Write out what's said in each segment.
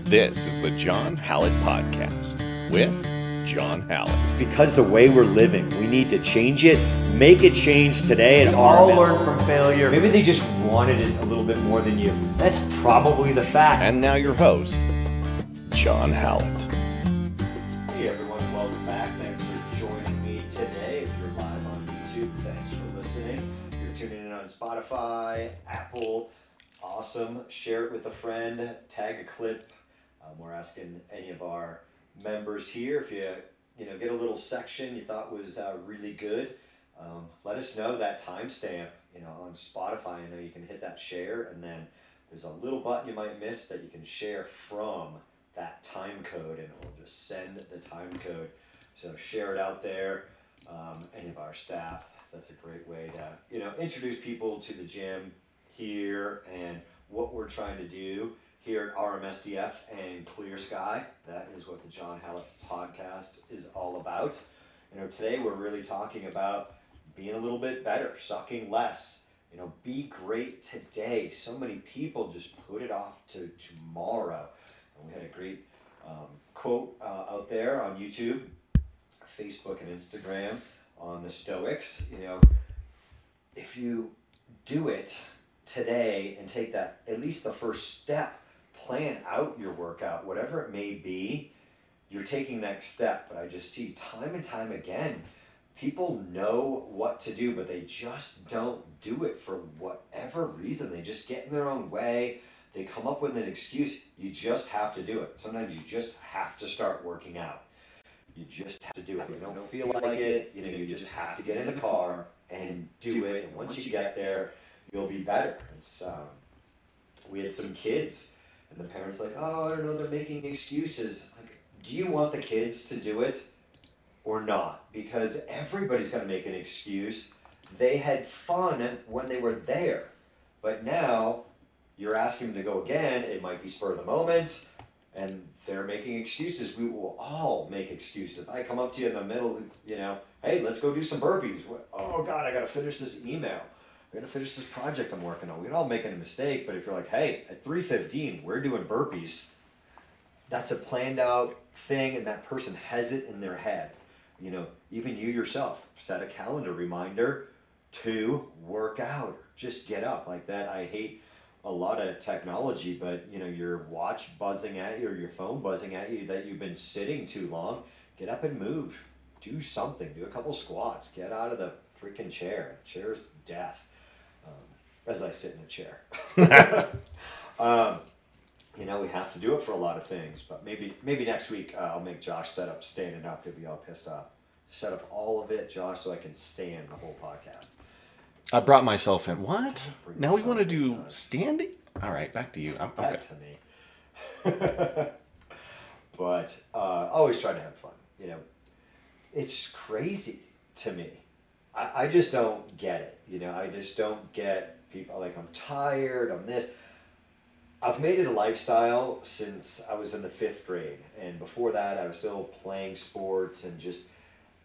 This is the John Hallett Podcast with John Hallett. Because the way we're living, we need to change it, make it change today. And all learn from failure. Maybe they just wanted it a little bit more than you. That's probably the fact. And now your host, John Hallett. Hey everyone, welcome back. Thanks for joining me today. If you're live on YouTube, thanks for listening. If you're tuning in on Spotify, Apple, awesome. Share it with a friend, tag a clip. We're asking any of our members here, if you get a little section you thought was really good, let us know that timestamp. On Spotify, I know you can hit that share, and then there's a little button you might miss that you can share from that time code, and it will just send the time code. So share it out there. Any of our staff, that's a great way to introduce people to the gym here and what we're trying to do here at RMSDF and ClearSky. That is what the John Hallett Podcast is all about. Today we're really talking about being a little bit better, sucking less. Be great today. So many people just put it off to tomorrow. And we had a great quote out there on YouTube, Facebook, and Instagram on the Stoics. If you do it today and take that, at least the first step, plan out your workout, whatever it may be, you're taking next step. But I just see time and time again, people know what to do, but they just don't do it for whatever reason. They just get in their own way. They come up with an excuse. You just have to do it. Sometimes you just have to start working out. You just have to do it. You don't feel like it. You just have to get in the car and do it. And once you get there, you'll be better. We had some kids, and the parents like, oh, I don't know, they're making excuses. Like, do you want the kids to do it or not? Because everybody's going to make an excuse. They had fun when they were there, but now you're asking them to go again. It might be spur of the moment, and they're making excuses. We will all make excuses. If I come up to you in the middle, hey, let's go do some burpees. Oh God, I got to finish this email. I gotta finish this project I'm working on. We're all making a mistake, but if you're like, hey, at 3:15, we're doing burpees, that's a planned out thing, and that person has it in their head. Even you yourself, set a calendar reminder to work out. Just get up like that. I hate a lot of technology, but your watch buzzing at you or your phone buzzing at you that you've been sitting too long. Get up and move. Do something. Do a couple squats. Get out of the freaking chair. Chair's death. As I sit in a chair. We have to do it for a lot of things, but maybe next week I'll make Josh set up standing up. He'll be all pissed off. Set up all of it, Josh, so I can stand the whole podcast. I brought myself in. What? Now we want to do standing? All right, back to you. Back to me. But always try to have fun. It's crazy to me. I just don't get it. I just don't get people like, I'm tired, I'm this. I've made it a lifestyle since I was in the 5th grade. And before that, I was still playing sports and just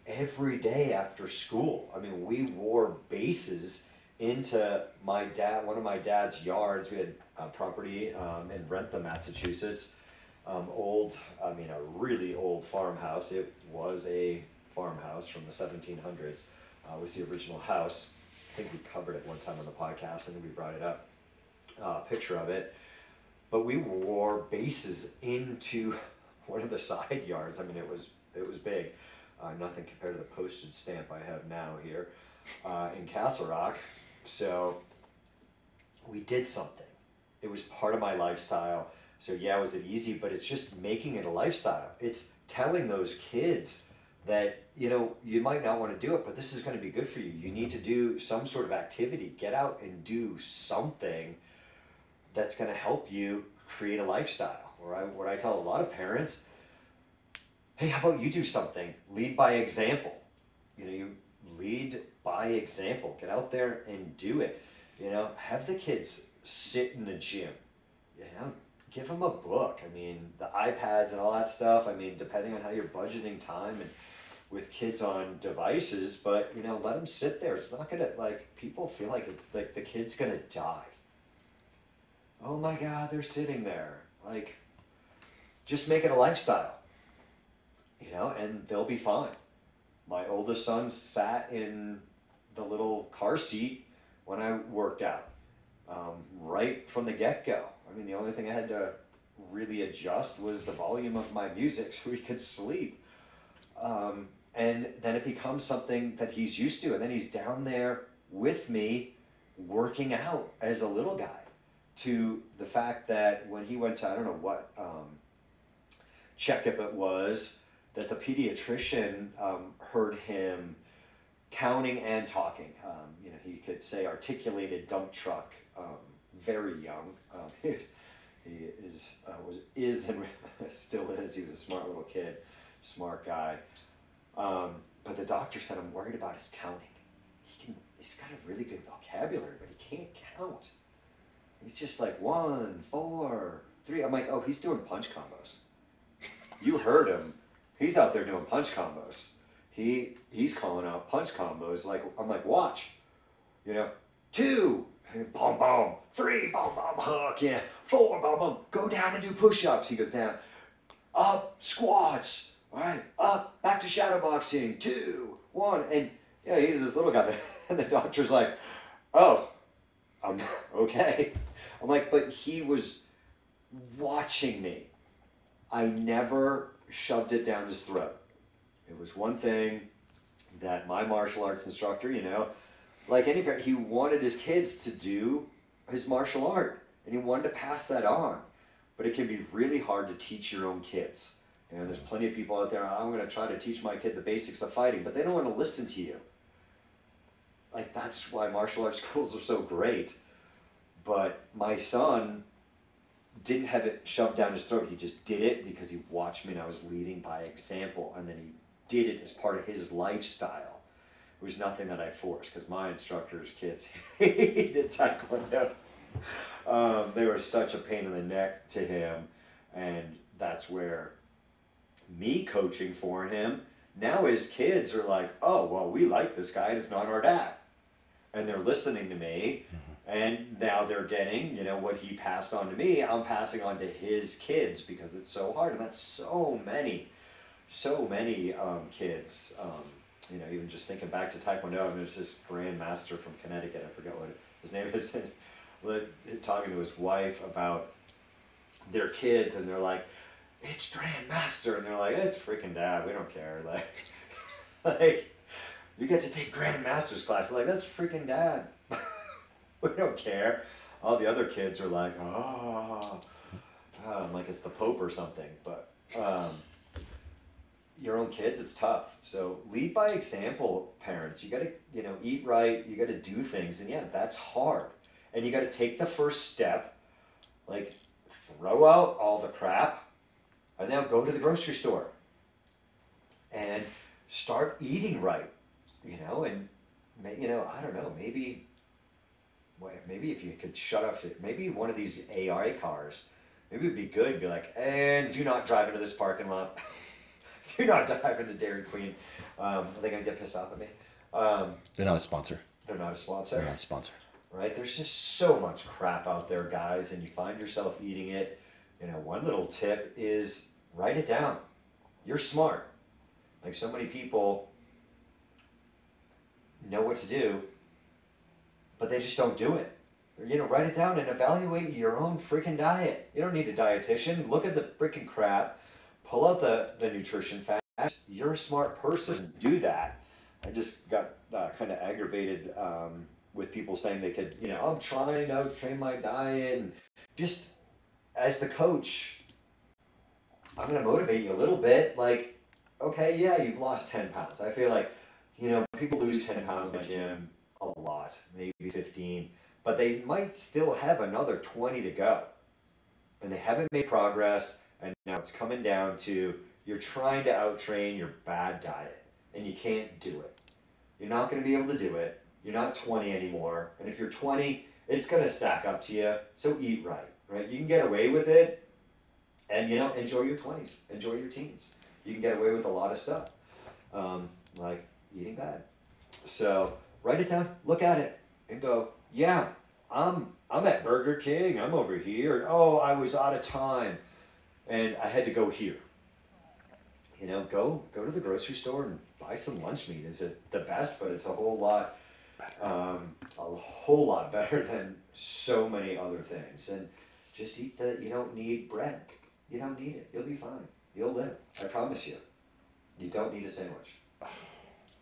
every day after school. I mean, we wore bases into one of my dad's yards. We had property in Rentham, Massachusetts. A really old farmhouse. It was a farmhouse from the 1700s. Was the original house. I think we covered it one time on the podcast, and we brought it up, a picture of it. But we wore bases into one of the side yards. I mean, it was big. Nothing compared to the postage stamp I have now here in Castle Rock. So we did something. It was part of my lifestyle. So yeah, was it easy? But it's just making it a lifestyle. It's telling those kids that, you might not want to do it, but this is going to be good for you. You need to do some sort of activity. Get out and do something that's going to help you create a lifestyle. Or what I tell a lot of parents, hey, how about you do something? Lead by example. You lead by example. Get out there and do it. Have the kids sit in the gym. Give them a book. I mean, the iPads and all that stuff. I mean, depending on how you're budgeting time and with kids on devices, but let them sit there. It's not gonna, people feel like it's like the kid's gonna die. Oh my God, they're sitting there. just make it a lifestyle, you know, and they'll be fine. My oldest son sat in the little car seat when I worked out, right from the get-go. I mean, the only thing I had to really adjust was the volume of my music so he could sleep. And then it becomes something that he's used to, and then he's down there with me working out as a little guy, to the fact that when he went to, I don't know what checkup it was, that the pediatrician heard him counting and talking. You know, he could say articulated dump truck, very young. He is and still is. He was a smart little kid, smart guy. But the doctor said, I'm worried about his counting. He's got a really good vocabulary, but he can't count. He's just like 1, 4, 3. I'm like, oh, he's doing punch combos. You heard him. He's out there doing punch combos. He's calling out punch combos. Like, I'm like, watch. You know, 2, boom, boom, 3, boom, boom, hook, yeah, 4, boom, boom, go down and do push-ups. He goes down, up, squats, all right, up, back to shadow boxing, 2, 1, and yeah, he's this little guy, and the doctor's like, oh, I'm okay. I'm like, but he was watching me. I never shoved it down his throat. It was one thing that my martial arts instructor, you know, like any parent, he wanted his kids to do his martial art, and he wanted to pass that on. But it can be really hard to teach your own kids. You know, there's plenty of people out there, I'm going to try to teach my kid the basics of fighting, but they don't want to listen to you. Like, that's why martial arts schools are so great. But my son didn't have it shoved down his throat. He just did it because he watched me and I was leading by example, and then he did it as part of his lifestyle. It was nothing that I forced, because my instructor's kids hated Taekwondo. They were such a pain in the neck to him, and that's where me coaching for him, now his kids are like, oh, well, we like this guy and it's not our dad. And they're listening to me, and now they're getting, you know, what he passed on to me, I'm passing on to his kids, because it's so hard. And that's so many kids. You know, even just thinking back to Taekwondo, I mean, there's this grandmaster from Connecticut, I forget what his name is, talking to his wife about their kids, and they're like, it's grandmaster, and they're like, it's freaking dad, we don't care. Like you get to take grandmaster's class. They're like, that's freaking dad. We don't care. All the other kids are like, oh, like it's the Pope or something. But your own kids, it's tough. So lead by example, parents. You got to, you know, eat right. You got to do things, and yeah, that's hard. And you got to take the first step, like throw out all the crap, and now go to the grocery store and start eating right. You know, and you know, I don't know, maybe if you could shut off, maybe one of these AI cars, maybe it'd be good to be like, and do not drive into this parking lot. Do not drive into Dairy Queen. Are they going to get pissed off at me? They're not a sponsor. They're not a sponsor? They're not a sponsor. Right? There's just so much crap out there, guys, and you find yourself eating it. You know, one little tip is write it down. You're smart. Like, so many people know what to do, but they just don't do it. You know, write it down and evaluate your own freaking diet. You don't need a dietitian. Look at the freaking crap. Pull out the nutrition facts. You're a smart person. Do that. I just got kind of aggravated with people saying they could, you know, I'm trying to train my diet. And just as the coach, I'm going to motivate you a little bit. Like, okay, yeah, you've lost 10 pounds. I feel like, you know, people lose 10 pounds in the gym a lot, maybe 15, but they might still have another 20 to go. And they haven't made progress, and now it's coming down to you're trying to out-train your bad diet, and you can't do it. You're not going to be able to do it. You're not 20 anymore, and if you're 20, it's going to stack up to you, so eat right, right? You can get away with it, and, you know, enjoy your 20s, enjoy your teens. You can get away with a lot of stuff, like eating bad. So write it down, look at it, and go, yeah, I'm at Burger King, I'm over here, and oh, I was out of time. And I had to go here. You know, go to the grocery store and buy some lunch meat. Is it the best? But it's a whole lot better than so many other things. And just eat you don't need bread. You don't need it. You'll be fine. You'll live. I promise you. You don't need a sandwich.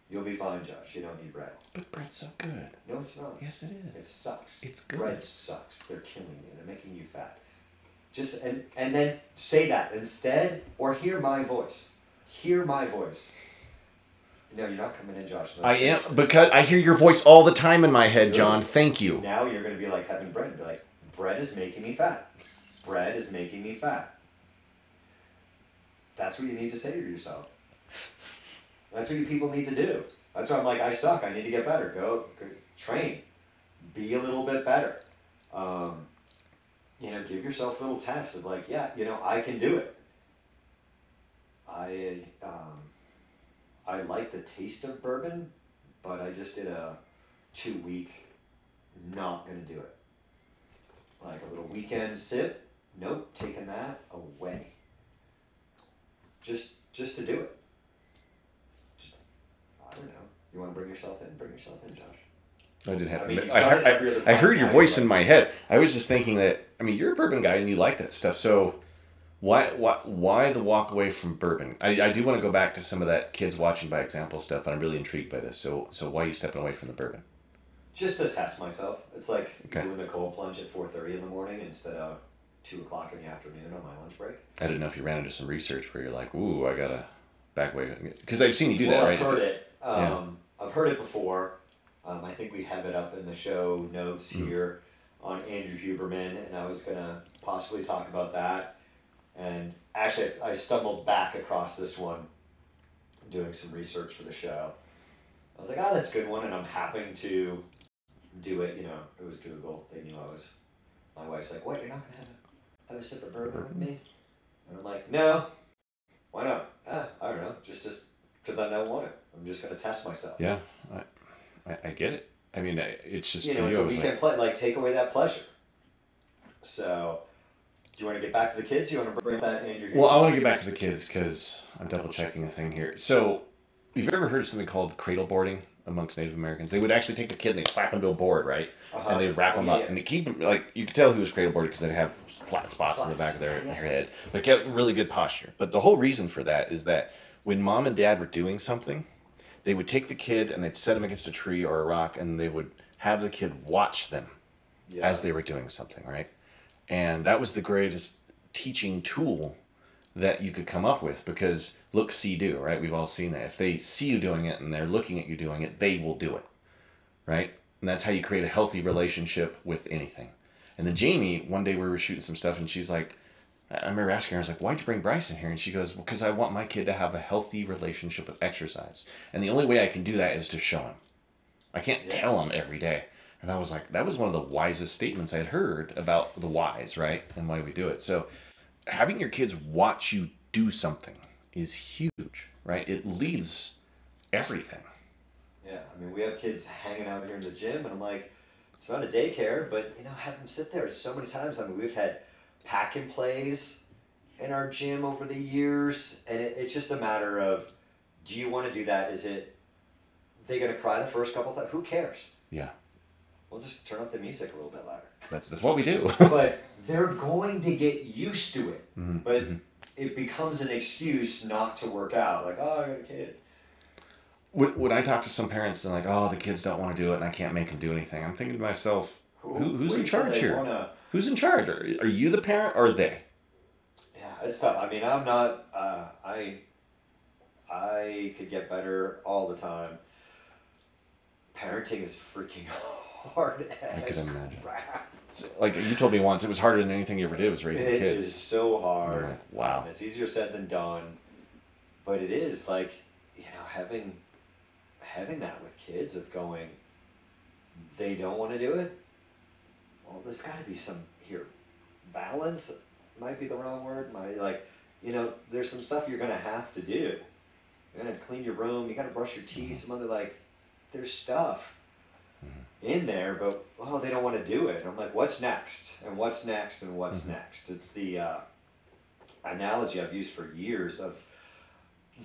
You'll be fine, Josh. You don't need bread. But bread's so good. No, it's not. Yes, it is. It sucks. It's good. Bread sucks. They're killing you. They're making you fat. Just and then say that instead, or hear my voice. Hear my voice. No, you're not coming in, Josh. I am, because I hear your voice all the time in my head, John. Thank you. Now you're going to be like having bread and be like, bread is making me fat. Bread is making me fat. That's what you need to say to yourself. That's what you people need to do. That's why I'm like, I suck. I need to get better. Go train. Be a little bit better. You know, give yourself a little test of like, yeah, you know, I can do it. I like the taste of bourbon, but I just did a 2-week, not going to do it. Like a little weekend sip, nope, taking that away. Just to do it. I don't know. You want to bring yourself in? Bring yourself in, Josh. I didn't have. I mean, I heard your voice in my head. I was just thinking that. I mean, you're a bourbon guy and you like that stuff. So, why the walk away from bourbon? I do want to go back to some of that kids watching by example stuff, but I'm really intrigued by this. So why are you stepping away from the bourbon? Just to test myself. It's like doing the cold plunge at 4:30 in the morning instead of 2 o'clock in the afternoon on my lunch break. I didn't know if you ran into some research where you're like, ooh, I gotta back away, because I've seen you do that, right? I've heard it. I've heard it before. I think we have it up in the show notes here on Andrew Huberman, and I was going to possibly talk about that. And actually, I stumbled back across this one doing some research for the show. I was like, oh, that's a good one, and I'm happy to do it. You know, it was Google. They knew I was. My wife's like, what, you're not going to have a sip of bourbon with me? And I'm like, no. Why not? I don't know. Just because I don't want it. I'm just going to test myself. Yeah. I get it. I mean, it's just, you know, it's a weekend play. Like, take away that pleasure. So, do you want to get back to the kids? You want to bring that in? Well, I want to get back to the kids because I'm double checking a thing here. So, have you ever heard of something called cradle boarding amongst Native Americans? They would actually take the kid and they'd slap him to a board, right? And they'd wrap him up and they keep him, like, you could tell who was cradle boarded because they'd have flat spots in the back of their head. But kept really good posture. But the whole reason for that is that when mom and dad were doing something, they would take the kid and they'd set him against a tree or a rock and they would have the kid watch them as they were doing something, right? And that was the greatest teaching tool that you could come up with because look, see, do, right? We've all seen that. If they see you doing it and they're looking at you doing it, they will do it, right? And that's how you create a healthy relationship with anything. And then Jamie, one day we were shooting some stuff and she's like, I remember asking her, I was like, why'd you bring Bryce in here? And she goes, well, because I want my kid to have a healthy relationship with exercise. And the only way I can do that is to show him. I can't tell him every day. And I was like, that was one of the wisest statements I had heard about the whys, right? And why we do it. So having your kids watch you do something is huge, right? It leads everything. Yeah, I mean, we have kids hanging out here in the gym, and I'm like, it's not a daycare, but, you know, have them sit there so many times. I mean, we've had pack and plays in our gym over the years, and it's just a matter of, do you want to do that? Is it, they going to cry the first couple times? Who cares? Yeah. We'll just turn up the music a little bit louder. That's what we do. But they're going to get used to it. But it becomes an excuse not to work out. Like, oh, I got a kid. When I talk to some parents and like, oh, the kids don't want to do it and I can't make them do anything, I'm thinking to myself, who's in charge here? Who's in charge? Are you the parent or they? Yeah, it's tough. I mean, I'm not, I could get better all the time. Parenting is freaking hard as I can imagine. crap. Like you told me once, it was harder than anything you ever did was raising kids. It is so hard. Like, wow. It's easier said than done. But it is like, you know, having that with kids of going, they don't want to do it. Well, there's got to be some here. Balance might be the wrong word. You know, there's some stuff you're going to have to do. You're going to clean your room. You got to brush your teeth. Some other, there's stuff in there, but, oh, they don't want to do it. And I'm like, what's next? And what's next? And what's next? It's the, analogy I've used for years of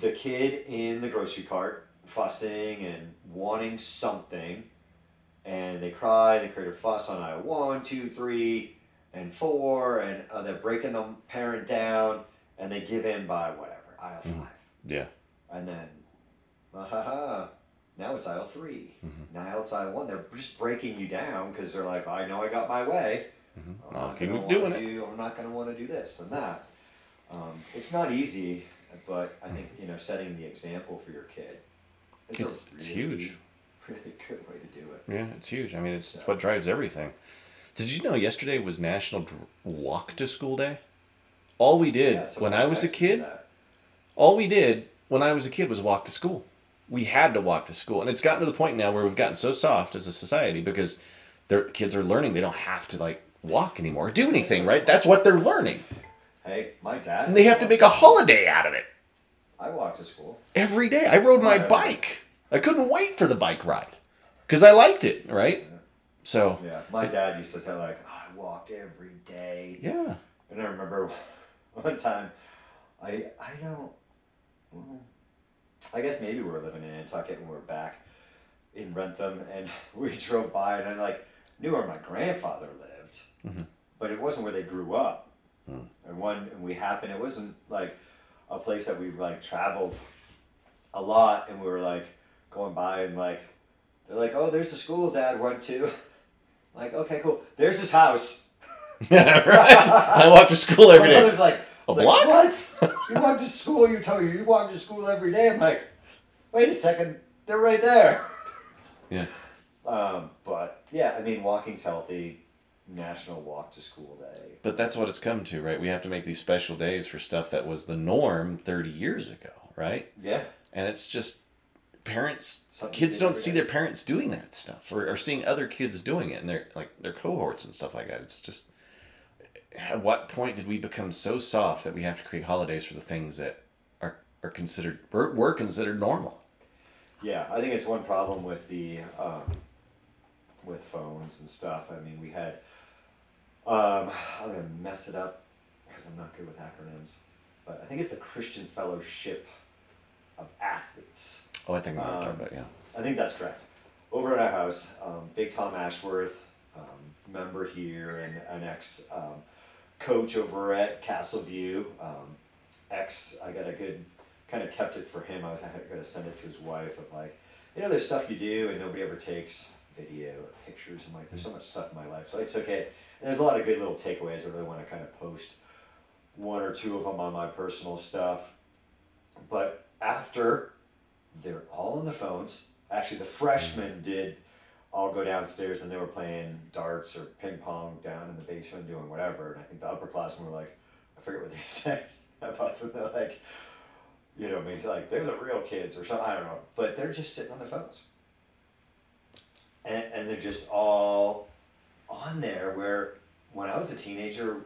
the kid in the grocery cart fussing and wanting something, and they cry, they create a fuss on aisle 1, 2, 3, and 4, and they're breaking the parent down, and they give in by whatever, aisle 5. Yeah. And then, now it's aisle 3. Now it's aisle 1. They're just breaking you down because they're like, I know I got my way. I'm not going to want to do this and that. It's not easy, but I think, setting the example for your kid is it's huge. Really good way to do it. Yeah, it's huge. I mean, it's what drives everything. Did you know yesterday was National Walk to School Day? All we did when I was a kid, was walk to school. We had to walk to school. And it's gotten to the point now where we've gotten so soft as a society because their kids are learning they don't have to walk anymore, do anything, right? That's what they're learning. Hey, my dad. And they have to make a holiday out of it. I walked to school. Every day. I rode my bike. I couldn't wait for the bike ride because I liked it, right? Yeah. So. Yeah, my dad used to tell I walked every day. Yeah. And I remember one time, I guess maybe we were living in Nantucket and we were back in Rentham, and we drove by and I knew where my grandfather lived, but it wasn't where they grew up. And it wasn't a place that we traveled a lot, and we were going by and they're oh, there's the school Dad went to. Okay, cool. There's his house. Yeah, right. I walk to school every day. My mother's a block? What? You walk to school? You tell me you walk to school every day? I'm wait a second. They're right there. Yeah. But yeah, I mean, walking's healthy. National Walk to School Day. But that's what it's come to, right? We have to make these special days for stuff that was the norm 30 years ago, right? Yeah. And it's just kids don't see their parents doing that stuff or seeing other kids doing it and their cohorts and stuff like that. It's just, at what point did we become so soft that we have to create holidays for the things that were considered normal? Yeah, I think it's one problem with the with phones and stuff. I mean, we had I'm gonna mess it up because I'm not good with acronyms, but I think it's the Christian Fellowship of Athletes. Oh, I think I'm talking about, yeah. I think that's correct. Over at our house, Big Tom Ashworth, member here and an ex coach over at Castleview, I got a good, kind of kept it for him. I was going to send it to his wife of there's stuff you do and nobody ever takes video or pictures. I'm there's so much stuff in my life. So I took it, and there's a lot of good little takeaways. I really want to kind of post one or two of them on my personal stuff. But after, they're all on the phones. Actually, the freshmen did all go downstairs and they were playing darts or ping pong down in the basement doing whatever. And I think the upperclassmen were I forget what they said about them. They're maybe they're the real kids or something. I don't know. But they're just sitting on their phones. And they're just all on there, where when I was a teenager,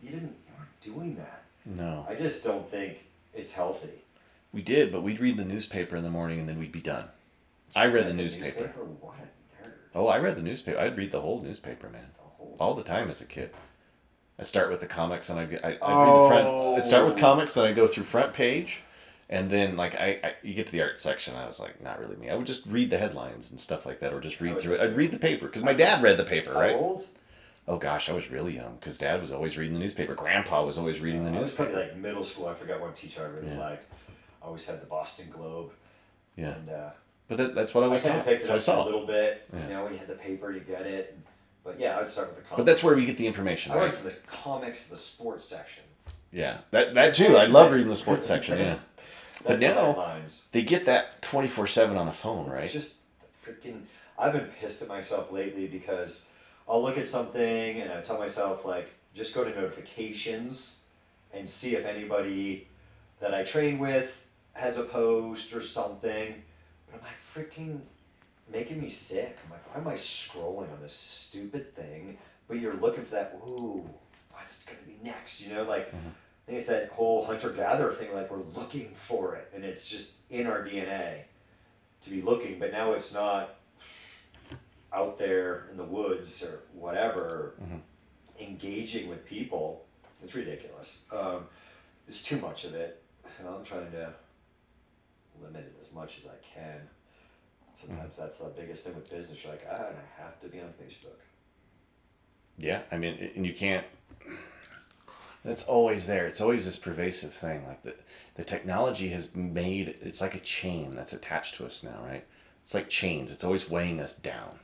you weren't doing that. No. I just don't think it's healthy. We did, but we'd read the newspaper in the morning and then we'd be done. I read the newspaper. What a nerd. Oh, I read the newspaper. I'd read the whole newspaper, man. All the time as a kid. I'd start with the comics and I'd read the front. I'd start with comics and I'd go through front page. And then, you get to the art section, I was not really me. I would just read the headlines and stuff like that, or just read through it. I'd read the paper, because my dad read the paper, right? How old? Oh, gosh, I was really young, because Dad was always reading the newspaper. Grandpa was always reading the newspaper. I was probably, middle school. I forgot one teacher I really liked. I always had the Boston Globe. Yeah. And, but that's what I was taught. Picked it up a little bit. Yeah. When you had the paper, you get it. But, yeah, I'd start with the comics. But that's where we get the information, right? I went from the comics to the sports section. Yeah, that too. I love reading the sports section, yeah. But now, they get that 24/7 on a phone, right? It's just freaking... I've been pissed at myself lately because I'll look at something and I tell myself, just go to notifications and see if anybody that I train with has a post or something. But I'm freaking making me sick. I'm why am I scrolling on this stupid thing? But you're looking for that, ooh, what's going to be next? I think it's that whole hunter-gatherer thing, we're looking for it, and it's just in our DNA to be looking, but now it's not out there in the woods or whatever, engaging with people. It's ridiculous. there's too much of it. I'm trying to limit it as much as I can. Sometimes that's the biggest thing with business. You're like, and I have to be on Facebook. Yeah, I mean, and you can't. It's always there. It's always this pervasive thing. Like the technology has made, it's like a chain that's attached to us now, right? It's like chains. It's always weighing us down.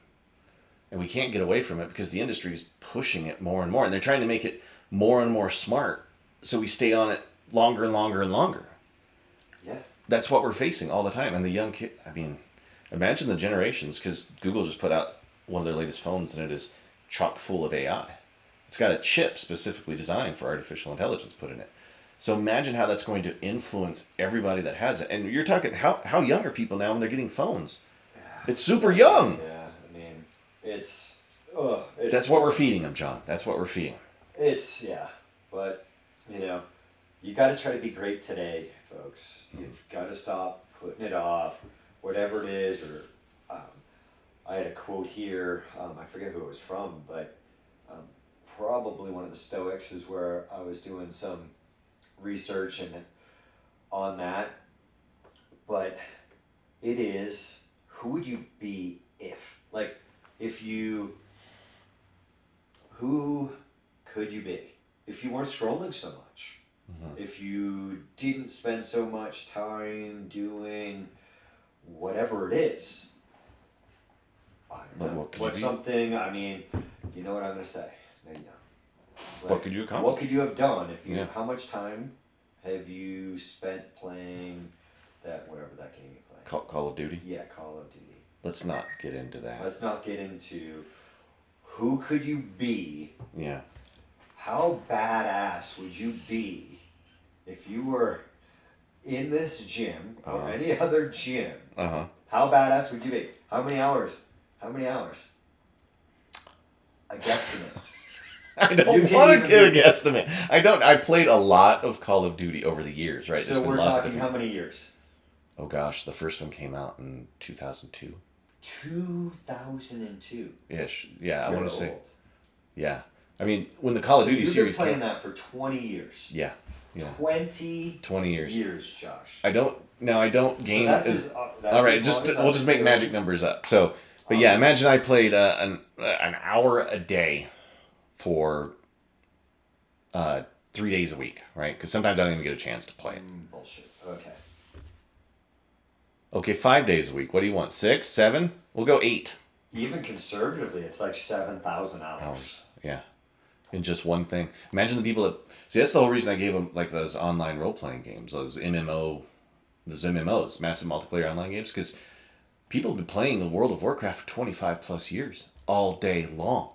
And we can't get away from it because the industry is pushing it more and more. And they're trying to make it more and more smart. So we stay on it longer and longer and longer. Yeah. That's what we're facing all the time. And the young kid, I mean, imagine the generations, because Google just put out one of their latest phones and it is chock full of AI. It's got a chip specifically designed for artificial intelligence put in it. So imagine how that's going to influence everybody that has it. And you're talking, how young are people now when they're getting phones? Yeah. It's super young. Yeah, I mean, it's that's what we're feeding them, John. That's what we're feeding. Yeah. But, you got to try to be great today, folks. You've got to stop putting it off, whatever it is. Or I had a quote here. I forget who it was from, but probably one of the Stoics is where I was doing some research on that. But it is, who would you be if? Like, who could you be if you weren't scrolling so much? Mm-hmm. If you didn't spend so much time doing whatever it is? I don't know. What's something, I mean, you know what I'm going to say. Maybe not. Like, what could you accomplish? What could you have done if you? Yeah. How much time have you spent playing whatever that game you play? Call of Duty? Yeah, Call of Duty. Let's not get into that. Let's not get into who could you be? Yeah. How badass would you be if you were in this gym or any other gym? Uh-huh. How badass would you be? How many hours? A guesstimate. I don't want to get a guesstimate. I played a lot of Call of Duty over the years, right? So we're talking how many years? Oh gosh, the first one came out in 2002. 2002. Ish. Yeah, I want to say. Old. Yeah. I mean, when the Call of Duty series came... you've been playing that for 20 years. Yeah. 20 years. Josh. I don't game... So all right, we'll just make magic numbers up. So, but yeah, imagine I played an hour a day for 3 days a week, right? Because sometimes I don't even get a chance to play it. Bullshit. Okay. Okay, 5 days a week. What do you want? 6, 7? We'll go 8. Even conservatively, it's like 7,000 hours. Yeah. In just one thing. Imagine the people that... See, that's the whole reason I gave them like those online role-playing games, those MMOs, massive multiplayer online games, because people have been playing the World of Warcraft for 25 plus years, all day long.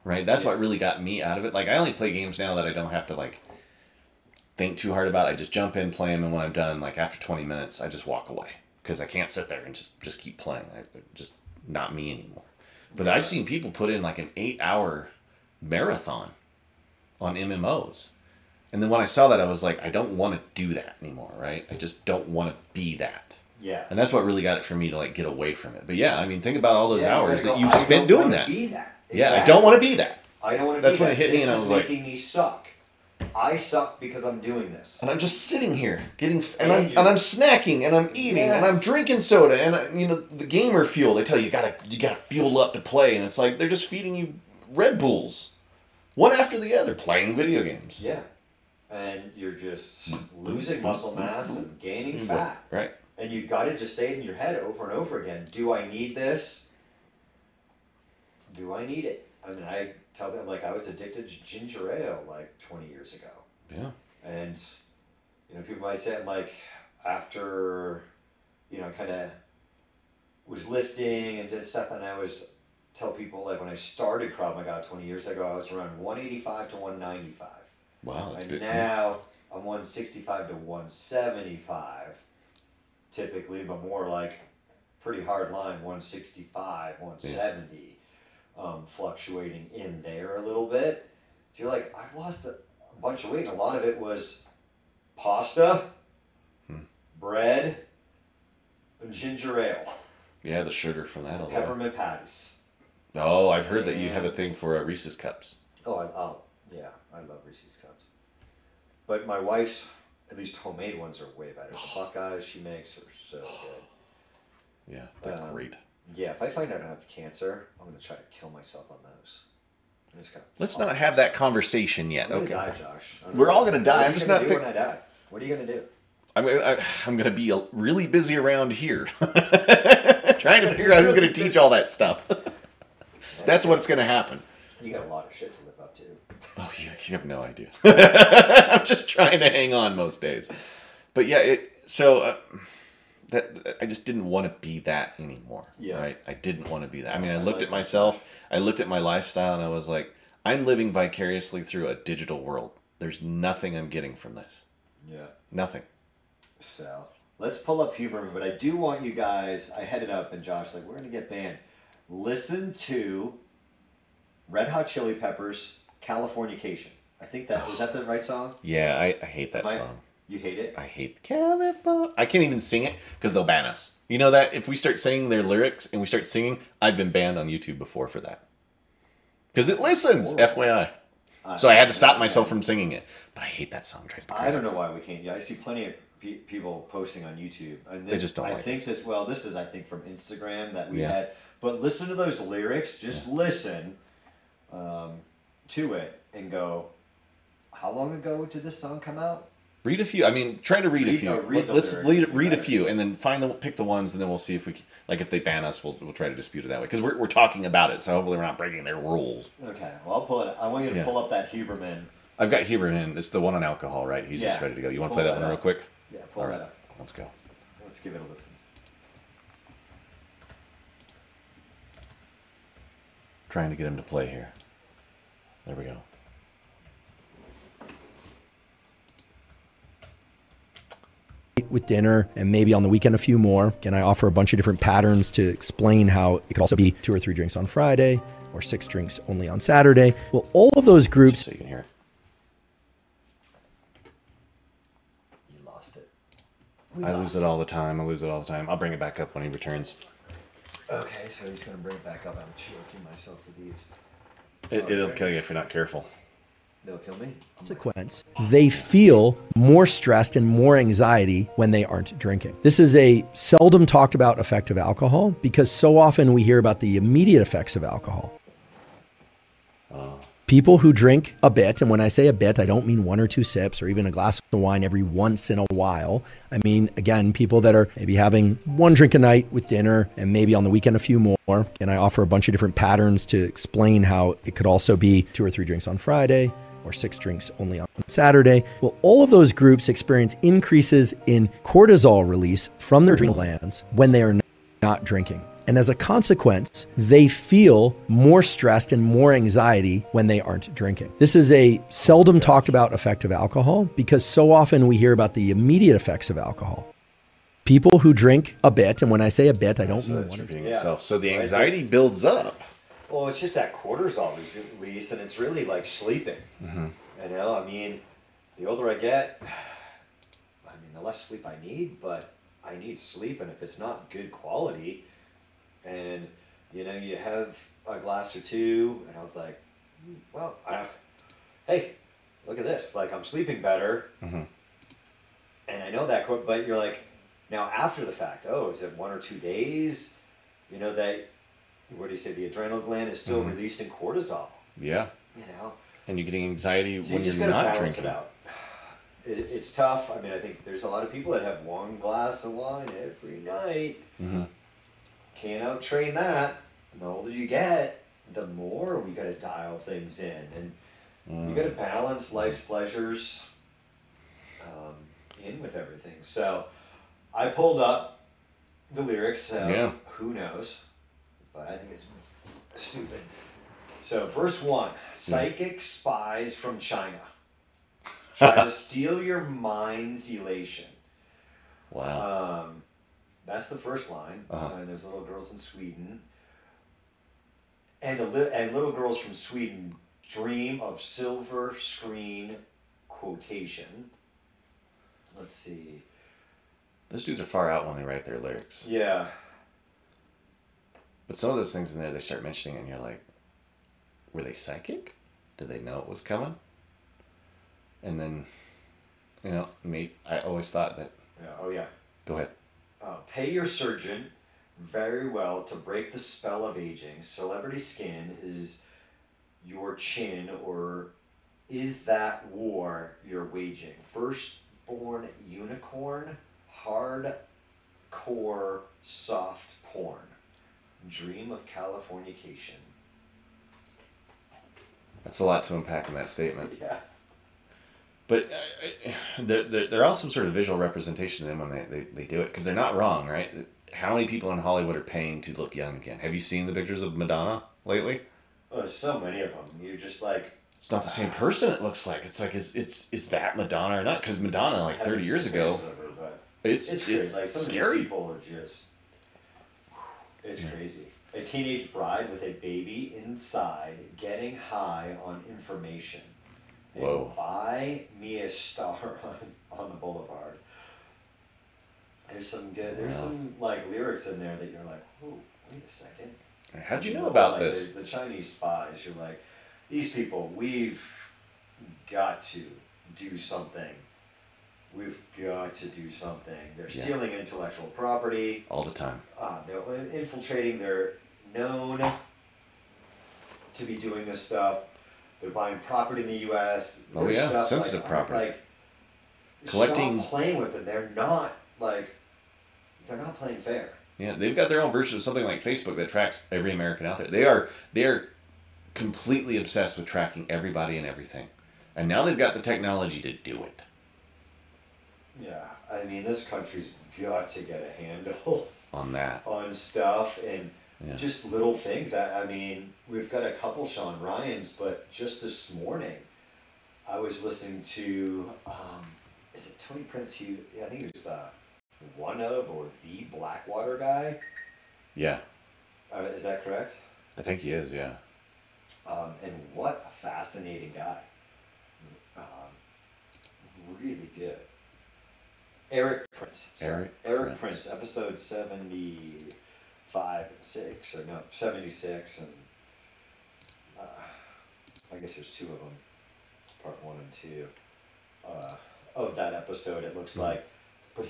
Right? That's what really got me out of it. Like, I only play games now that I don't have to, like, think too hard about. I just jump in, play them, and when I'm done, like, after 20 minutes, I just walk away. Because I can't sit there and just keep playing. Just not me anymore. But I've seen people put in, like, an 8-hour marathon on MMOs. And then when I saw that, I was like, I don't want to do that anymore, right? I just don't want to be that. Yeah. And that's what really got it for me to, like, get away from it. But yeah, I mean, think about all those hours that you spent doing that. Be that. Exactly. Yeah, I don't want to be that. I don't want to That's be when that. It hit me and I was like... This is making me suck. I suck because I'm doing this. And I'm just sitting here, I'm snacking, and I'm eating, and I'm drinking soda, and the gamer fuel. They tell you gotta fuel up to play, and it's like they're just feeding you Red Bulls, one after the other, playing video games. Yeah, and you're just losing muscle mass and gaining fat. Right. And you gotta just say it in your head over and over again. Do I need this? Do I need it? I mean, I tell them, like, I was addicted to ginger ale, like, 20 years ago. Yeah. And, people might say, like, after, kind of was lifting and did stuff, and tell people, like, when I started Krav Maga 20 years ago, I was around 185 to 195. Wow, that's and good. Now, I'm 165 to 175, typically, but more like pretty hard line, 165, 170. Yeah. Fluctuating in there a little bit. So you're like, I've lost a bunch of weight. And a lot of it was pasta, bread, and ginger ale. Yeah, the sugar from that. Peppermint patties. Oh, I've heard that you have a thing for Reese's Cups. Oh, yeah, I love Reese's Cups. But my wife's, at least homemade ones, are way better. The Buckeyes she makes are so good. Yeah, they're great. Yeah, if I find out I have cancer, I'm going to try to kill myself on those. Let's not have that conversation yet. I'm going to die, Josh. We're all going to die. I'm just not thinking. When I die? What are you going to do? I'm going to be really busy around here. Trying to figure out who's going to teach all that stuff. That's what's going to happen. You got a lot of shit to live up to. Oh, you have no idea. I'm just trying to hang on most days. But yeah, that I just didn't want to be that anymore. Yeah. Right? I didn't want to be that. I mean, I looked at myself, I looked at my lifestyle, and I was like, I'm living vicariously through a digital world. There's nothing I'm getting from this. Yeah. Nothing. So, let's pull up Huberman, but I do want you guys, I headed up, and Josh, like, we're going to get banned. Listen to Red Hot Chili Peppers, Californication. I think is that the right song? Yeah, I hate that song. You hate it? I hate California. I can't even sing it because they'll ban us. You know that if we start saying their lyrics and we start singing, I've been banned on YouTube before for that. Because it listens, FYI. So I had to stop myself from singing it. But I hate that song. Drives me crazy. I don't know why we can't. Yeah, I see plenty of people posting on YouTube. And they just don't like this. This is, I think, from Instagram that we had. But listen to those lyrics. Just listen to it and go, how long ago did this song come out? Read a few. I mean, try to read a few. Let's read a few, and then pick the ones, and then we'll see if we can, if they ban us, we'll try to dispute it that way because we're talking about it, so hopefully we're not breaking their rules. Okay, well I'll pull it. I want you to pull up that Huberman. I've got Huberman. It's the one on alcohol, right? He's just ready to go. You want to play that one real quick? Yeah, pull that up. Let's go. Let's give it a listen. Trying to get him to play here. There we go. With dinner and maybe on the weekend a few more. And I offer a bunch of different patterns to explain how it could also be 2 or 3 drinks on Friday or 6 drinks only on Saturday. Well, all of those groups. So you can hear it. You lost it. I lose it all the time. I'll bring it back up when he returns. Okay, so he's going to bring it back up. I'm choking myself with these. It'll kill you if you're not careful. They'll kill me. Consequence, they feel more stressed and more anxiety when they aren't drinking. This is a seldom talked about effect of alcohol because so often we hear about the immediate effects of alcohol. People who drink a bit, and when I say a bit, I don't mean 1 or 2 sips or even a glass of wine every once in a while. I mean, again, people that are maybe having 1 drink a night with dinner and maybe on the weekend a few more. And I offer a bunch of different patterns to explain how it could also be 2 or 3 drinks on Friday or 6 drinks only on Saturday. Well, all of those groups experience increases in cortisol release from their adrenal glands when they are not drinking. And as a consequence, they feel more stressed and more anxiety when they aren't drinking. This is a seldom talked about effect of alcohol because so often we hear about the immediate effects of alcohol. People who drink a bit, and when I say a bit, I don't mean one. Repeating itself. So the anxiety builds up. Well, it's just that cortisol release, and it's really like sleeping. Mm-hmm. You know, I mean, the older I get, the less sleep I need, but I need sleep, and if it's not good quality, and you have a glass or 2, and I was like, well, hey, look at this, like I'm sleeping better, mm-hmm. and I know that, but you're like, now after the fact, is it 1 or 2 days, that, what do you say, the adrenal gland is still mm-hmm. releasing cortisol. Yeah. And you're getting anxiety so when you're not drinking. It out. It's tough. I mean, I think there's a lot of people that have 1 glass of wine every night. Mm-hmm. Can't out-train that. The older you get, the more we got to dial things in. And you got to balance life's pleasures in with everything. So I pulled up the lyrics. Who knows? But I think it's stupid. So verse 1, psychic spies from China try to steal your mind's elation. Wow. That's the first line. Uh-huh. And there's little girls in Sweden. And little girls from Sweden dream of silver screen quotation. Let's see. Those dudes are far out when they write their lyrics. Yeah. But some of those things in there, they start mentioning, and you're like, were they psychic? Did they know it was coming? And then I always thought that. Yeah. Oh yeah. Go ahead. Pay your surgeon very well to break the spell of aging. Celebrity skin is your chin, or is that war you're waging? Firstborn unicorn, hardcore soft porn. Dream of Californication. That's a lot to unpack in that statement. Yeah. But there are some sort of visual representation in them when they do it, because they're not wrong, right? How many people in Hollywood are paying to look young again? Have you seen the pictures of Madonna lately? Oh, so many of them. You're just like... It's not the same person it looks like. It's like, is that Madonna or not? Because Madonna, like 30 years ago... It's crazy. Like, some scary. of these people are just... It's crazy. A teenage bride with a baby inside getting high on information. And Whoa. buy me a star on the boulevard. There's some good... There's some, like, lyrics in there that you're like, oh, wait a second. How'd you know about like this? The Chinese spies, you're like, these people, we've got to do something. We've got to do something. They're stealing intellectual property. All the time. They're infiltrating. They're known to be doing this stuff. They're buying property in the U.S. Oh yeah, stuff sensitive property. Like, collecting. Stop playing with it. They're not playing fair. Yeah, they've got their own version of something like Facebook that tracks every American out there. They are completely obsessed with tracking everybody and everything, and now they've got the technology to do it. Yeah, I mean, this country's got to get a handle on that, on stuff, and just little things. I mean, we've got a couple Sean Ryans, but just this morning, I was listening to, is it Tony Prince? I think it was one of, or the Blackwater guy. Yeah. Is that correct? I think he is, yeah. And what a fascinating guy. Really good. Eric Prince. Eric Prince, episode 75 and 6, or no, 76, and I guess there's two of them, part 1 and 2, of that episode, it looks like. But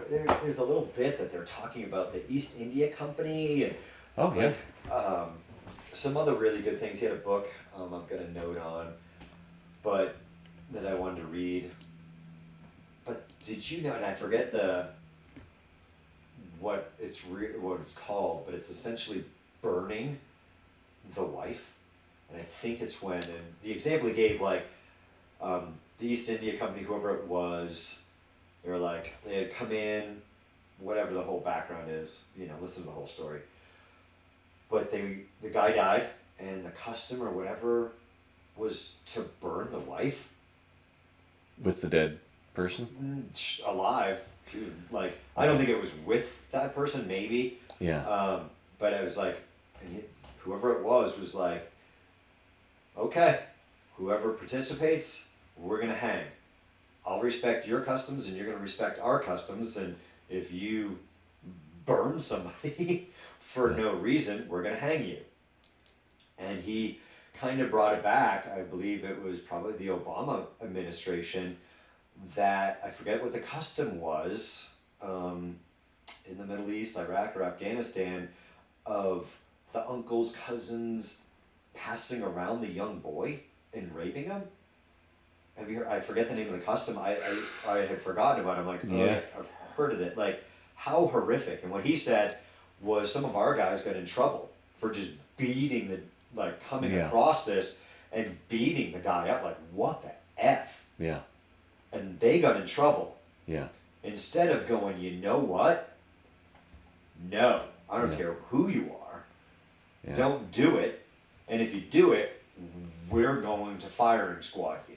there's a little bit that they're talking about the East India Company, and some other really good things. He had a book I've got a note on, but that I wanted to read. But did you know? And I forget what it's called, but it's essentially burning the wife. And I think it's when, and the example he gave, like the East India Company, whoever it was, they were like, they had come in, whatever the whole background is, listen to the whole story. But the guy died, and the custom or whatever was to burn the wife. With the dead person? Alive. Like, I don't think it was with that person, maybe. Yeah. But it was like, whoever it was like, okay, whoever participates, we're going to hang. I'll respect your customs, and you're going to respect our customs, and if you burn somebody for no reason, we're going to hang you. And he kind of brought it back. I believe it was probably the Obama administration, that I forget what the custom was in the Middle East, Iraq or Afghanistan, of the uncles, cousins passing around the young boy and raping him. Have you heard? I forget the name of the custom. I had forgotten about it. I'm like, I've heard of it. Like, how horrific. And what he said was some of our guys got in trouble for just beating coming across this and beating the guy up. Like, what the F? Yeah. And they got in trouble. Yeah. Instead of going, you know what? No, I don't care who you are. Yeah. Don't do it. And if you do it, we're going to firing squad you.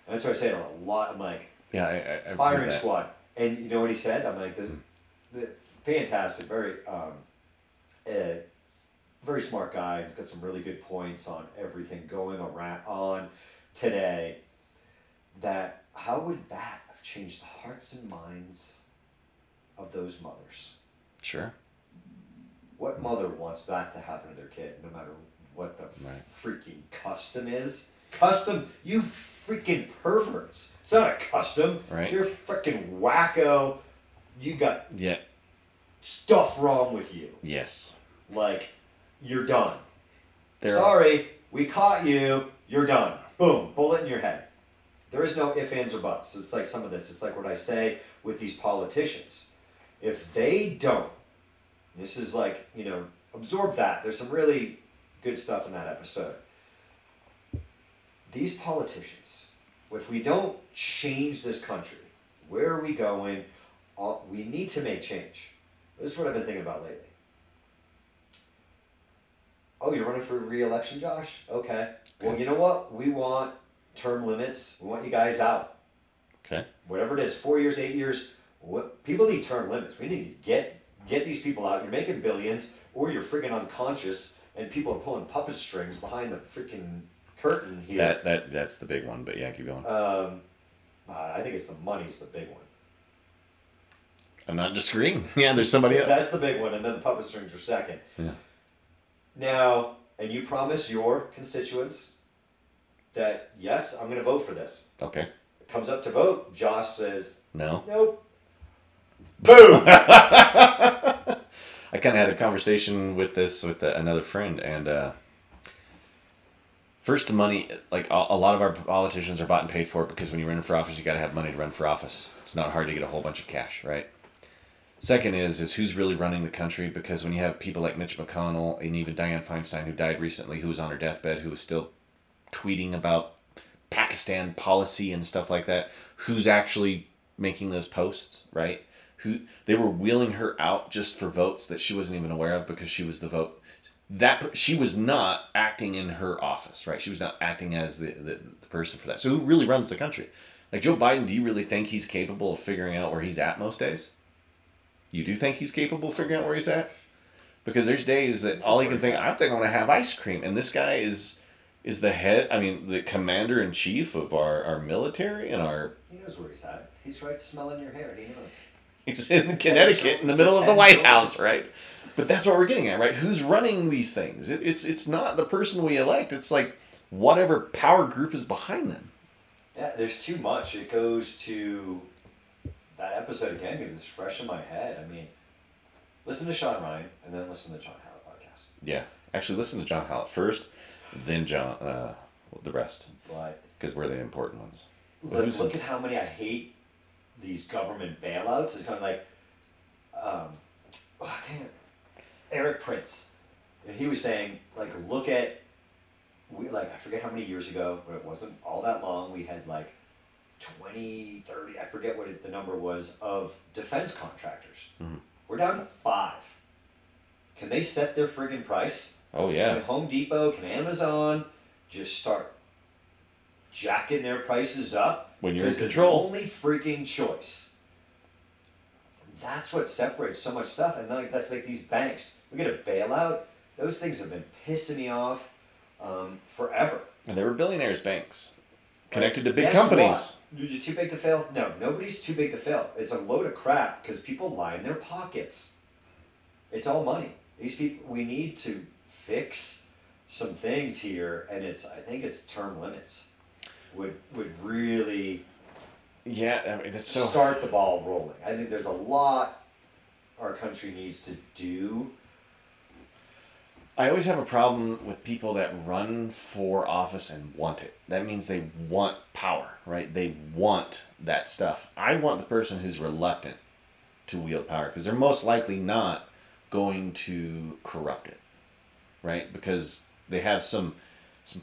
And that's what I say a lot. I'm like, I've firing squad. And you know what he said? I'm like, this is fantastic. Very, very smart guy. He's got some really good points on everything going on today. That, how would that have changed the hearts and minds of those mothers? Sure. What mother wants that to happen to their kid, no matter what the freaking custom is? Custom, you freaking perverts. It's not a custom. Right. You're freaking wacko. You got Yeah. stuff wrong with you. Yes. Like, you're done. There Sorry, we caught you. You're done. Boom, bullet in your head. There is no ifs, ands, or buts. It's like some of this. It's like what I say with these politicians. If they don't, this is like, absorb that. There's some really good stuff in that episode. These politicians, if we don't change this country, where are we going? We need to make change. This is what I've been thinking about lately. Oh, you're running for re-election, Josh? Okay. Well, you know what? We want term limits. We want you guys out. Okay. Whatever it is, 4 years, 8 years. People need term limits. We need to get these people out. You're making billions, or you're freaking unconscious, and people are pulling puppet strings behind the freaking curtain here. That's the big one, but yeah, keep going. I think it's the money's the big one. I'm not disagreeing. Yeah, there's somebody else. That's the big one, and then the puppet strings are second. Yeah. Now, and you promise your constituents that, yes, I'm going to vote for this. Okay. It comes up to vote. Josh says, no. Nope. Boom! I kind of had a conversation with another friend, and first, the money, like a lot of our politicians are bought and paid for because when you're running for office, you got to have money to run for office. It's not hard to get a whole bunch of cash, right? Second is who's really running the country, because when you have people like Mitch McConnell and even Dianne Feinstein, who died recently, who was on her deathbed, who was still tweeting about Pakistan policy and stuff like that, who's actually making those posts, right? They were wheeling her out just for votes that she wasn't even aware of because she was the vote. She was not acting in her office, right? She was not acting as the person for that. So who really runs the country? Like Joe Biden, do you really think he's capable of figuring out where he's at most days? You do think he's capable of figuring out where he's at? Because there's days that all he can think, I think I want to have ice cream. And this guy is the head, the commander-in-chief of our military and our... He knows where he's at. He's right smelling your hair. He knows. He's in Connecticut in the middle of the White House, right? But that's what we're getting at, right? Who's running these things? It's not the person we elect. It's like whatever power group is behind them. Yeah, there's too much. It goes to... that episode again because it's fresh in my head. Listen to Sean Ryan and then listen to John Hallett Podcast. Yeah, actually listen to John Hallett first, then the rest, because we're the important ones. Look at how many I hate these government bailouts. It's kind of like, Eric Prince, and he was saying look at I forget how many years ago, but it wasn't all that long. We had 20, 30, I forget what the number was, of defense contractors. Mm-hmm. We're down to 5. Can they set their friggin' price? Oh, yeah. Can Home Depot, can Amazon just start jacking their prices up? When you're in control. Only freaking choice. That's what separates so much stuff. And that's like these banks. We get a bailout. Those things have been pissing me off forever. And they were billionaires' banks. Connected to big companies. What? You're too big to fail? No, nobody's too big to fail. It's a load of crap because people line their pockets. It's all money. These people, we need to fix some things here, and I think it's term limits would really start the ball rolling. I think there's a lot our country needs to do. I always have a problem with people that run for office and want it. That means they want power, right? They want that stuff. I want the person who's reluctant to wield power because they're most likely not going to corrupt it, right? Because they have some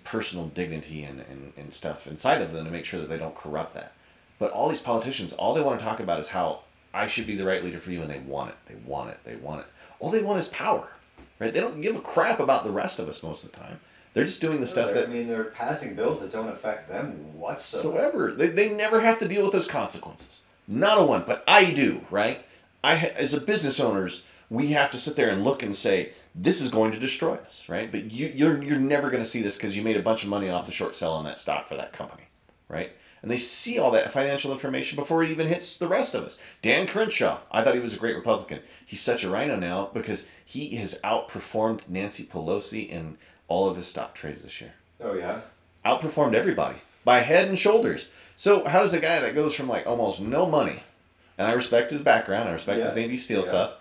personal dignity and stuff inside of them to make sure that they don't corrupt that. But all these politicians, all they want to talk about is how I should be the right leader for you, and they want it. They want it. They want it. All they want is power. Right? They don't give a crap about the rest of us most of the time. They're just doing the stuff that... they're passing bills that don't affect them whatsoever. They never have to deal with those consequences. Not a one, but I do, right? As a business owners, we have to sit there and look and say, this is going to destroy us, right? But you're never going to see this because you made a bunch of money off the short sell on that stock for that company, right? And they see all that financial information before it even hits the rest of us. Dan Crenshaw, I thought he was a great Republican. He's such a rhino now because he has outperformed Nancy Pelosi in all of his stock trades this year. Oh, yeah? outperformed everybody by head and shoulders. So how does a guy that goes from like almost no money, and I respect his background, I respect his Navy SEAL stuff,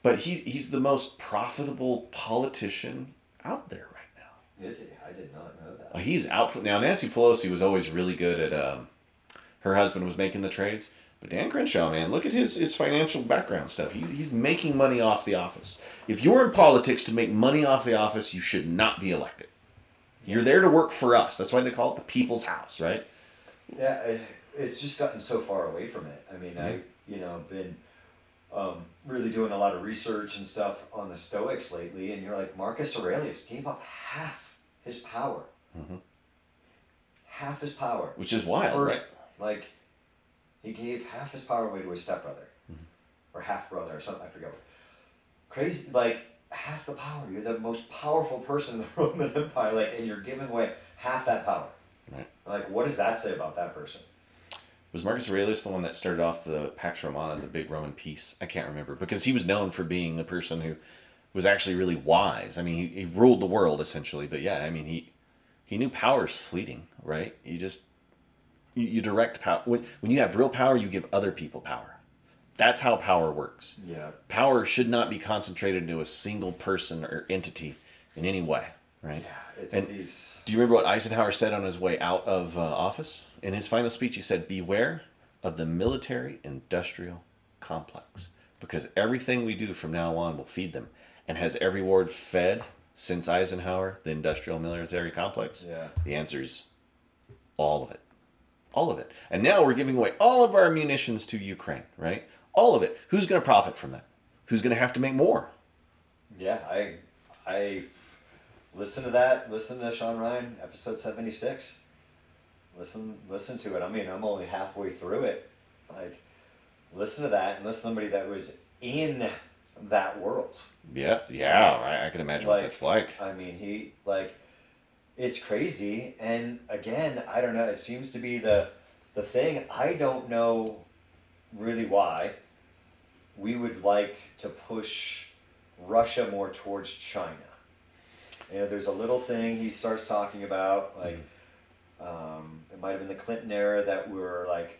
but he's the most profitable politician out there right now. Is he? I did not know that. He's out. Now, Nancy Pelosi was always really good at, her husband was making the trades. But Dan Crenshaw, man, look at his financial background stuff. He's making money off the office. If you're in politics to make money off the office, you should not be elected. You're there to work for us. That's why they call it the people's house, right? Yeah, it's just gotten so far away from it. I mean, I've been really doing a lot of research and stuff on the Stoics lately, and you're like, Marcus Aurelius gave up half his power. Mm-hmm. Half his power. Which is wild, right? Like, he gave half his power away to his stepbrother. Mm-hmm. Or half-brother or something, I forget what. Crazy, like, half the power. You're the most powerful person in the Roman Empire, like, and you're giving away half that power. Right. Like, what does that say about that person? Was Marcus Aurelius the one that started off the Pax Romana, the big Roman peace? I can't remember, because he was known for being the person who was actually really wise. I mean, he ruled the world, essentially, but yeah, I mean, he knew power's fleeting, right? You direct power. When you have real power, you give other people power. That's how power works. Yeah. Power should not be concentrated into a single person or entity in any way, right? Yeah, it's these... Do you remember what Eisenhower said on his way out of office? In his final speech, he said, "Beware of the military-industrial complex, because everything we do from now on will feed them." And has every ward fed since Eisenhower the industrial military complex? Yeah. The answer is all of it. All of it. And now we're giving away all of our munitions to Ukraine, right? All of it. Who's going to profit from that? Who's going to have to make more? Yeah, I listen to that. Listen to Sean Ryan, episode 76. Listen to it. I mean, I'm only halfway through it. Like, listen to that and listen to somebody that was in that world. Yeah, I can imagine what that's like. I mean, it's crazy. And again, I don't know, it seems to be the thing. I don't know really why we would like to push Russia more towards China. You know, there's a little thing he starts talking about, like, it might have been the Clinton era that we were like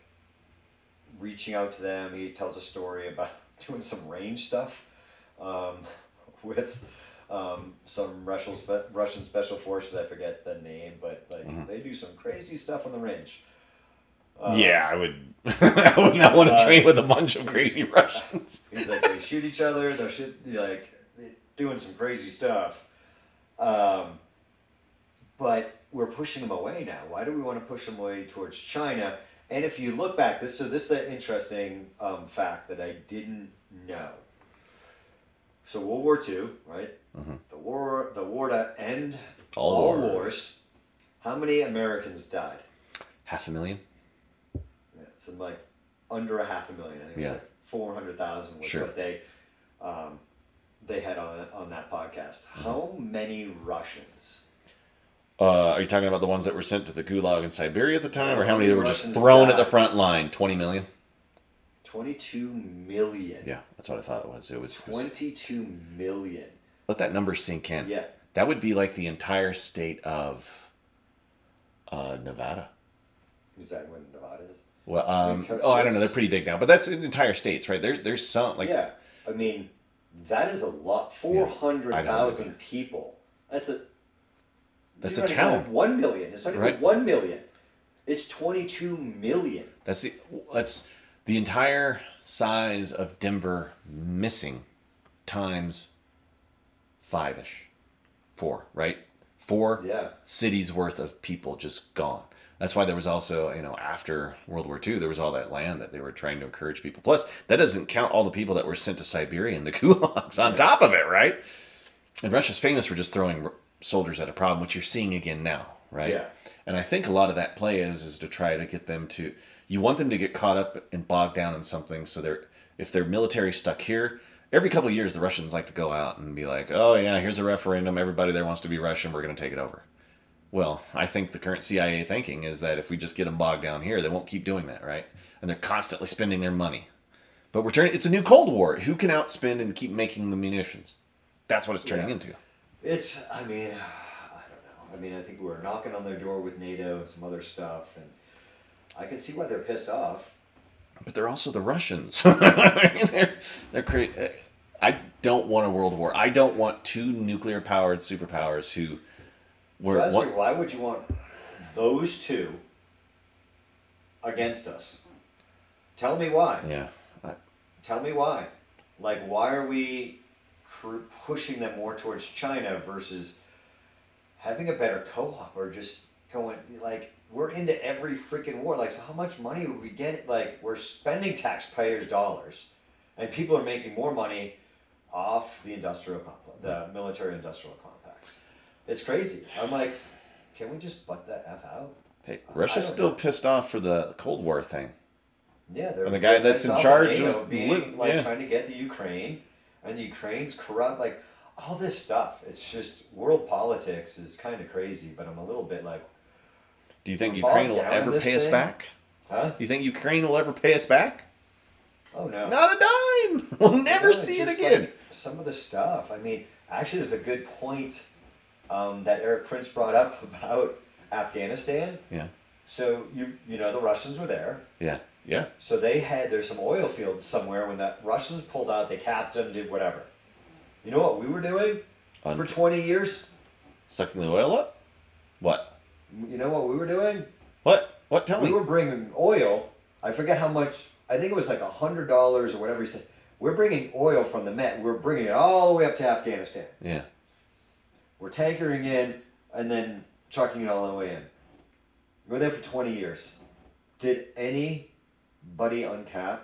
reaching out to them. He tells a story about doing some range stuff with some Russian special forces. I forget the name, but like they do some crazy stuff on the range. I would not want to train with a bunch of crazy Russians. He's like, they shoot each other. They're doing some crazy stuff. But we're pushing them away now. Why do we want to push them away towards China? And if you look back, this is an interesting fact that I didn't know. So World War II, right? Mm-hmm. The war to end all wars. How many Americans died? 500,000. Yeah, so like under 500,000. I think it was like 400,000 was what they had on that podcast. Mm-hmm. How many Russians? Are you talking about the ones that were sent to the Gulag in Siberia at the time, or how many that were just thrown at the front line? 20 million? 22 million. Yeah, that's what I thought it was. It was 22 million. Let that number sink in. Yeah. That would be like the entire state of Nevada. Is that what Nevada is? Well, I don't know. They're pretty big now, but that's the entire states, right? There's some like. Yeah, I mean, that is a lot. 400,000 people. That's a town. 1 million. It's not even 1 million. It's 22 million. That's the entire size of Denver missing times 5-ish. 4, right? 4 cities worth of people just gone. That's why there was also, after World War II, there was all that land that they were trying to encourage people. Plus, that doesn't count all the people that were sent to Siberia and the gulags on top of it, right? And Russia's famous for just throwing soldiers at a problem, which you're seeing again now, right? Yeah. And I think a lot of that play is to try to get them to, you want them to get caught up and bogged down in something, so if their military stuck here, every couple of years the Russians like to go out and be like, oh yeah, here's a referendum, everybody there wants to be Russian, we're going to take it over. Well, I think the current CIA thinking is that if we just get them bogged down here, they won't keep doing that, right? And they're constantly spending their money. But it's a new Cold War. Who can outspend and keep making the munitions? That's what it's turning into. I don't know. I mean, I think we were knocking on their door with NATO and some other stuff, and I can see why they're pissed off. But they're also the Russians. I mean, they're crazy. I don't want a world war. I don't want two nuclear-powered superpowers who were... So ask me, why would you want those two against us? Tell me why. Yeah. Tell me why. Like, why are we pushing them more towards China versus having a better co-op, or just going, like, we're into every freaking war. Like, so how much money would we get? Like, we're spending taxpayers' dollars, and people are making more money off the military industrial complex. It's crazy. I'm like, can we just butt the F out? Hey, Russia's still pissed off for the Cold War thing. Yeah, they're and the guy that's in charge was trying to get the Ukraine, and the Ukraine's corrupt, like all this stuff. It's just world politics is kind of crazy, but I'm a little bit like, do you think Ukraine will ever pay us back? Huh? Do you think Ukraine will ever pay us back? Oh no. Not a dime. We'll never see it again. Like some of the stuff. I mean, actually there's a good point that Eric Prince brought up about Afghanistan. Yeah. So you know the Russians were there. Yeah. Yeah. So there's some oil fields somewhere. When the Russians pulled out, they capped them, did whatever. You know what we were doing for 20 years? Sucking the oil up? What? You know what we were doing? What? What? Tell me. We were bringing oil. I forget how much. I think it was like $100 or whatever he said. We're bringing oil from the Met. We're bringing it all the way up to Afghanistan. Yeah. We're tankering in and then trucking it all the way in. We were there for 20 years. Did anybody uncap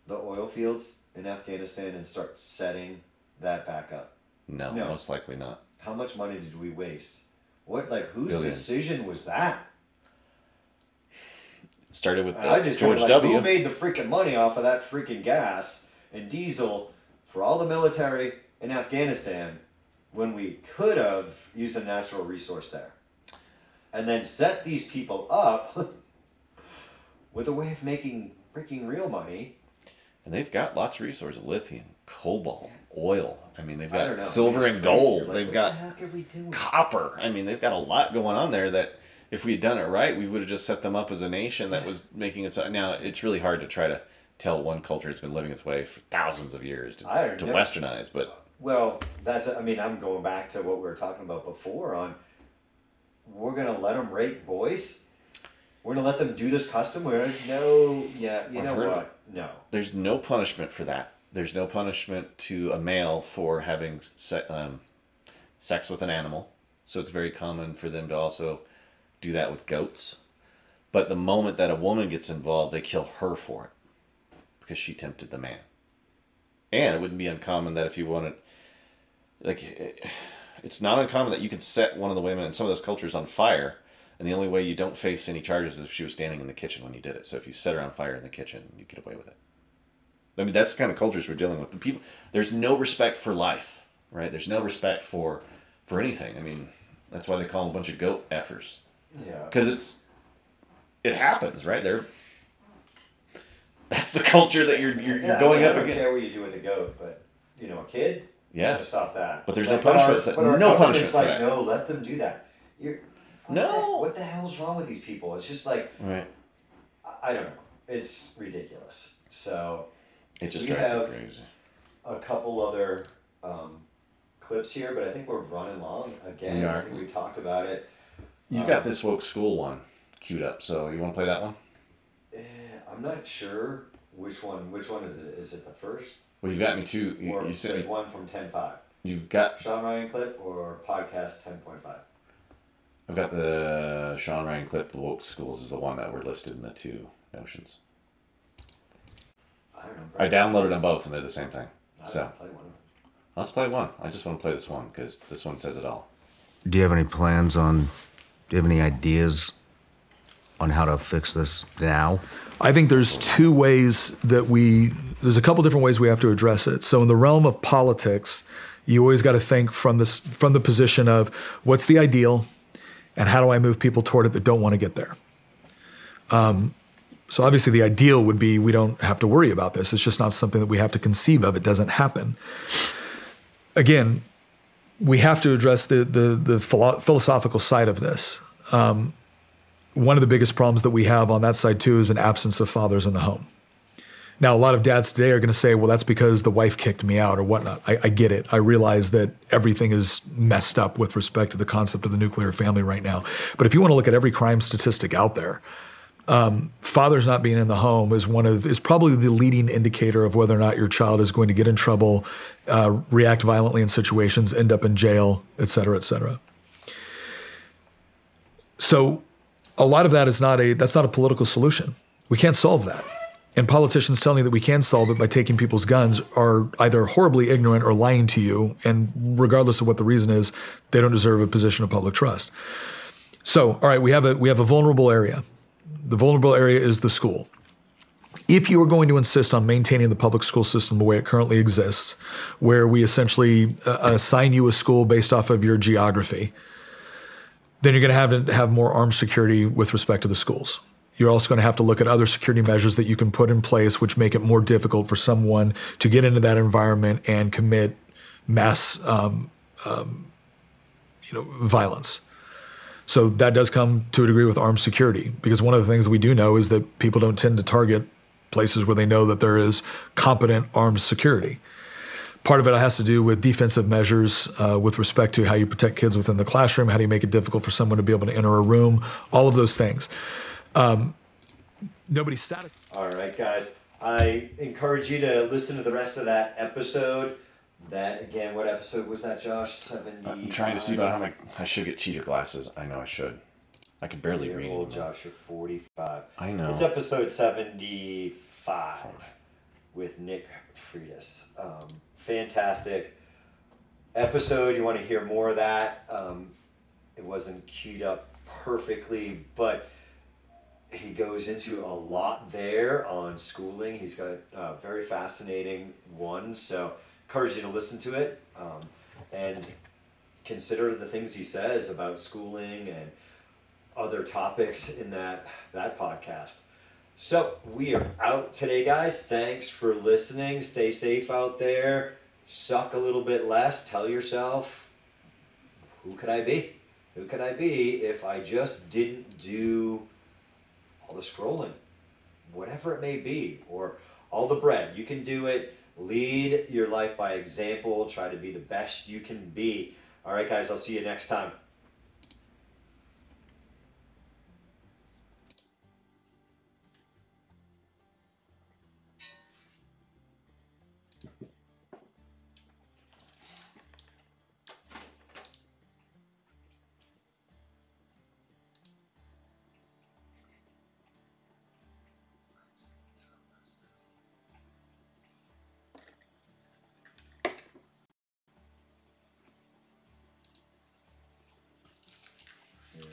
the oil fields in Afghanistan and start setting that back up? No, most likely not. How much money did we waste? Whose Billions. decision was that? It started with George W. Who made the freaking money off of that freaking gas and diesel for all the military in Afghanistan when we could have used a natural resource there? And then set these people up with a way of making freaking real money. And they've got lots of resources: lithium, cobalt, oil. I mean, they've got know. silver and gold. They've got doing? copper. I mean, they've got a lot going on there that if we had done it right, we would have just set them up as a nation that was making its... Now, it's really hard to try to tell one culture that's been living its way for thousands of years to westernize, but... Well, I'm going back to what we were talking about before on, we're going to let them rape boys? We're going to let them do this custom? We're going to... No, yeah, you know what? No. There's no punishment for that. There's no punishment to a male for having sex with an animal. So it's very common for them to also do that with goats. But the moment that a woman gets involved, they kill her for it because she tempted the man. And it wouldn't be uncommon that if you wanted... it's not uncommon that you could set one of the women in some of those cultures on fire, and the only way you don't face any charges is if she was standing in the kitchen when you did it. So if you set her on fire in the kitchen, you get away with it. I mean, that's the kind of cultures we're dealing with. The people, there's no respect for life, right? There's no respect for anything. I mean, that's why they call them a bunch of goat effers. Yeah. Because it happens, right? That's the culture that you're going up against. I don't care what you do with a goat, but a kid. Yeah. You gotta stop that. But there's no punishment for that. No punishment for that. No, let them do that. What the hell's wrong with these people? It's just like, right. I don't know. It's ridiculous. So it just drives me crazy. A couple other clips here, but I think we're running long again. I think we talked about it. You've got this woke school one queued up, so you want to play that one? I'm not sure which one. Which one is it? Is it the first? Well, you've got me two. You sent me one from 10.5. You've got Sean Ryan clip or podcast 10.5. I've got the Sean Ryan clip. The woke schools is the one that were listed in the two notions. I don't know. I downloaded them both and they're the same thing. So play one. Let's play one. I just want to play this one because this one says it all. Do you have any plans on? Do you have any ideas on how to fix this now? I think there's two ways there's a couple different ways we have to address it. So in the realm of politics, you always got to think from the position of what's the ideal and how do I move people toward it that don't want to get there. So obviously the ideal would be we don't have to worry about this. It's just not something that we have to conceive of. It doesn't happen. Again, we have to address the philosophical side of this. One of the biggest problems that we have on that side too is an absence of fathers in the home. Now, a lot of dads today are going to say, well, that's because the wife kicked me out or whatnot. I get it. I realize that everything is messed up with respect to the concept of the nuclear family right now. But if you want to look at every crime statistic out there, fathers not being in the home is probably the leading indicator of whether or not your child is going to get in trouble, react violently in situations, end up in jail, et cetera, et cetera. So a lot of that that's not a political solution. We can't solve that. And politicians telling you that we can solve it by taking people's guns are either horribly ignorant or lying to you. And regardless of what the reason is, they don't deserve a position of public trust. So, all right, we have a vulnerable area. The vulnerable area is the school. If you are going to insist on maintaining the public school system the way it currently exists, where we essentially assign you a school based off of your geography, then you're going to have more armed security with respect to the schools. You're also going to have to look at other security measures that you can put in place, which make it more difficult for someone to get into that environment and commit mass, violence. So that does come to a degree with armed security, because one of the things we do know is that people don't tend to target places where they know that there is competent armed security. Part of it has to do with defensive measures with respect to how you protect kids within the classroom, how do you make it difficult for someone to be able to enter a room, all of those things. Nobody's static. All right, guys. I encourage you to listen to the rest of that episode. That, again, what episode was that, Josh? 70. I'm trying to see about how I should get cheater glasses. I know I should. I can barely read. Old Josh, you're 45. I know. It's episode 75 with Nick Freitas. Fantastic episode. You want to hear more of that. It wasn't queued up perfectly, but he goes into a lot there on schooling. He's got a very fascinating one, so encourage you to listen to it and consider the things he says about schooling and other topics in that podcast. So we are out today, guys. Thanks for listening. Stay safe out there. Suck a little bit less. Tell yourself, who could I be? Who could I be if I just didn't do all the scrolling, whatever it may be, or all the bread? You can do it. Lead your life by example. Try to be the best you can be. All right, guys, I'll see you next time.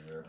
Here.